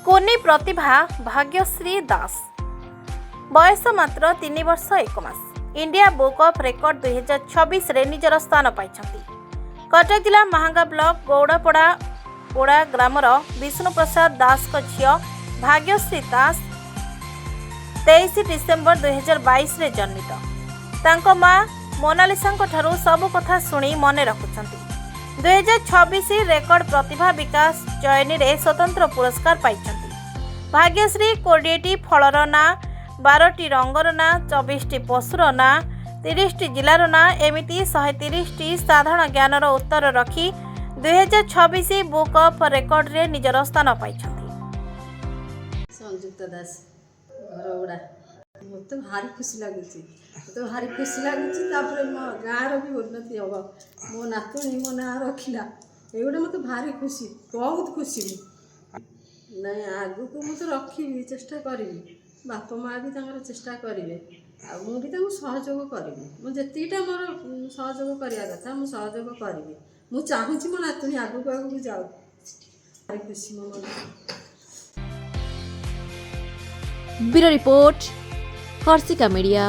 କୁନି ପ୍ରତିଭା ଭାଗ୍ୟଶ୍ରୀ ଦାସ ବୟସ ମାତ୍ର 3 ବର୍ଷ 1 ମାସ इंडिया बुक ऑफ रेकर्ड 2026 रे निजर स्थान पाइछंती। कटक जिला महांगा ब्लॉक गौड़ापड़ा ओड़ा ग्रामर विष्णु प्रसाद दास को झियो भाग्यश्री दास 23 डिसेम्बर 2022 रे जन्मित। तांको मां मोनालिसा ठारू सब कथा शुणी मन रखुछंती। 2026 रेकर्ड प्रतिभा विकास चयनी रे स्वतंत्र पुरस्कार पाइछंती। भाग्यश्री 20टी फलर ना 12टी रंगर ना 24टी पशुर ना 30टी जिलार ना एमिति 130टी साधारण ज्ञानर उत्तर रखी 2026 बुक ऑफ रेकर्ड रे निजर स्थान पाइछंती। संयुक्त दास घर उड़ा मत भारी खुशी लगुच मो गाँव भी उन्नति हम मो नातुणी मो ना रखिला एगुड़ा मत भारी खुशी बहुत खुशी नहीं आगु को मुझे रखी चेष्टा करी बापा माँ भी चेष्टा करेंगे मुझे सहयोग करी मुझीटा मोर सहयोग करवा कथा मुझे सहयोग करी मुझे चाहूँगी मो नातुणी आगू आगू जाऊ भारी खुशी मो मन। Bureau report Harshika media.